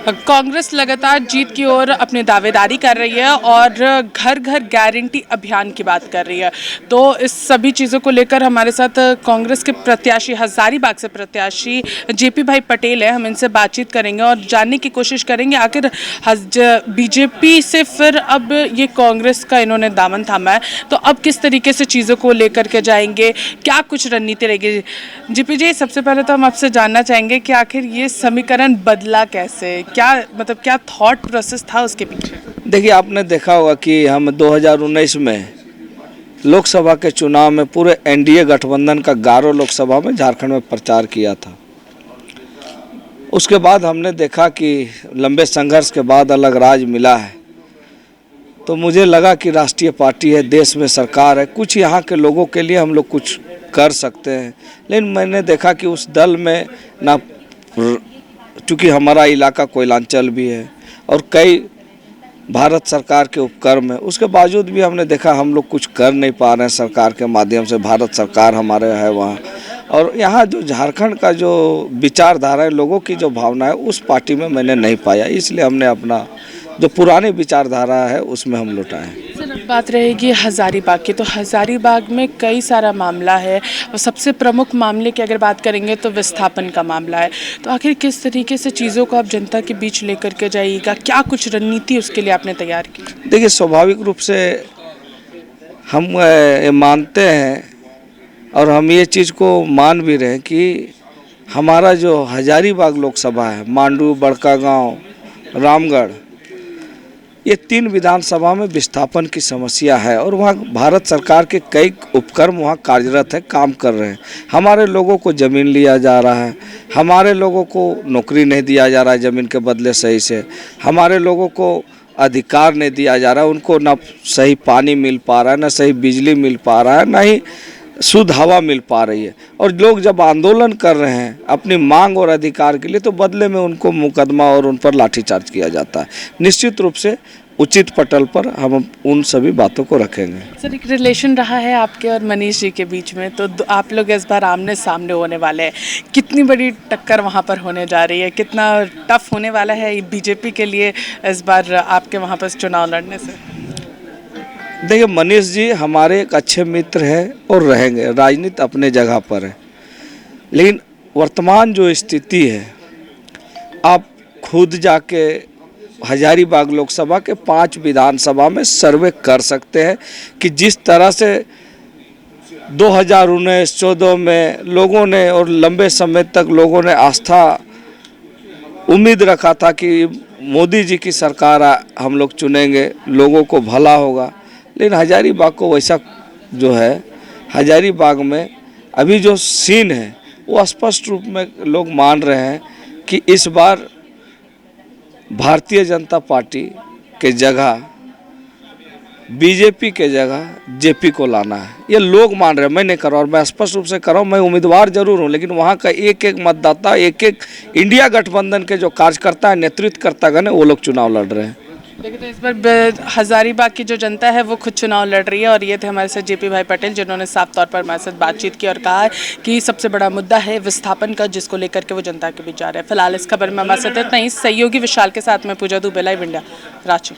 कांग्रेस लगातार जीत की ओर अपनी दावेदारी कर रही है और घर घर गारंटी अभियान की बात कर रही है। तो इस सभी चीज़ों को लेकर हमारे साथ कांग्रेस के प्रत्याशी, हजारीबाग से प्रत्याशी जेपी भाई पटेल है। हम इनसे बातचीत करेंगे और जानने की कोशिश करेंगे आखिर बीजेपी से फिर अब ये कांग्रेस का इन्होंने दामन थामा है, तो अब किस तरीके से चीज़ों को लेकर के जाएंगे, क्या कुछ रणनीति रहेगी। जेपी जी, सबसे पहले तो हम आपसे जानना चाहेंगे कि आखिर ये समीकरण बदला कैसे, क्या मतलब क्या थॉट प्रोसेस था उसके पीछे। देखिए, आपने देखा होगा कि हम 2019 में लोकसभा के चुनाव में पूरे एनडीए गठबंधन का गारो लोकसभा में झारखंड में प्रचार किया था। उसके बाद हमने देखा कि लंबे संघर्ष के बाद अलग राज मिला है, तो मुझे लगा कि राष्ट्रीय पार्टी है, देश में सरकार है, कुछ यहाँ के लोगों के लिए हम लोग कुछ कर सकते हैं। लेकिन मैंने देखा कि उस दल में ना, चूँकि हमारा इलाका कोयलांचल भी है और कई भारत सरकार के उपक्रम है, उसके बावजूद भी हमने देखा हम लोग कुछ कर नहीं पा रहे हैं सरकार के माध्यम से। भारत सरकार हमारे है वहाँ, और यहाँ जो झारखंड का जो विचारधारा है, लोगों की जो भावना है, उस पार्टी में मैंने नहीं पाया। इसलिए हमने अपना जो पुरानी विचारधारा है उसमें हम लौटाएं। सर, अब बात रहेगी हजारीबाग की, तो हजारीबाग में कई सारा मामला है और सबसे प्रमुख मामले की अगर बात करेंगे तो विस्थापन का मामला है। तो आखिर किस तरीके से चीज़ों को आप जनता के बीच लेकर के जाइएगा, क्या कुछ रणनीति उसके लिए आपने तैयार की। देखिए, स्वाभाविक रूप से हम ये मानते हैं और हम ये चीज़ को मान भी रहे हैं कि हमारा जो हजारीबाग लोकसभा है, मांडू, बड़कागांव, रामगढ़, ये 3 विधानसभा में विस्थापन की समस्या है और वहाँ भारत सरकार के कई उपक्रम वहाँ कार्यरत हैं, काम कर रहे हैं। हमारे लोगों को ज़मीन लिया जा रहा है, हमारे लोगों को नौकरी नहीं दिया जा रहा है ज़मीन के बदले सही से, हमारे लोगों को अधिकार नहीं दिया जा रहा है, उनको ना सही पानी मिल पा रहा है, ना सही बिजली मिल पा रहा है, ना ही शुद्ध हवा मिल पा रही है। और लोग जब आंदोलन कर रहे हैं अपनी मांग और अधिकार के लिए, तो बदले में उनको मुकदमा और उन पर लाठीचार्ज किया जाता है। निश्चित रूप से उचित पटल पर हम उन सभी बातों को रखेंगे। सर, एक रिलेशन रहा है आपके और मनीष जी के बीच में, तो आप लोग इस बार आमने सामने होने वाले हैं। कितनी बड़ी टक्कर वहाँ पर होने जा रही है, कितना टफ होने वाला है बीजेपी के लिए इस बार आपके वहाँ पर चुनाव लड़ने से। देखिए, मनीष जी हमारे एक अच्छे मित्र हैं और रहेंगे, राजनीति अपने जगह पर है। लेकिन वर्तमान जो स्थिति है, आप खुद जाके हजारीबाग लोकसभा के 5 विधानसभा में सर्वे कर सकते हैं कि जिस तरह से 2019-14 में लोगों ने और लंबे समय तक लोगों ने आस्था, उम्मीद रखा था कि मोदी जी की सरकार हम लोग चुनेंगे, लोगों को भला होगा। लेकिन हजारीबाग को वैसा जो है, हजारीबाग में अभी जो सीन है वो स्पष्ट रूप में लोग मान रहे हैं कि इस बार भारतीय जनता पार्टी के जगह बीजेपी के जगह जेपी को लाना है। ये लोग मान रहे हैं, मैं नहीं कर रहा, और मैं स्पष्ट रूप से कर रहा हूँ। मैं उम्मीदवार जरूर हूँ, लेकिन वहाँ का एक एक मतदाता, एक एक इंडिया गठबंधन के जो कार्यकर्ता है, नेतृत्व करतागण है, वो लोग चुनाव लड़ रहे हैं। देखिए, तो इस बार हजारीबाग की जो जनता है वो खुद चुनाव लड़ रही है और ये थे हमारे साथ जेपी भाई पटेल, जिन्होंने साफ तौर पर हमारे साथ बातचीत की और कहा है कि सबसे बड़ा मुद्दा है विस्थापन का, जिसको लेकर के वो जनता के बीच जा रहे हैं। फिलहाल इस खबर में हमारे साथ इतना ही। सहयोगी विशाल के साथ में पूजा दुबे, लाइव इंडिया, रांची।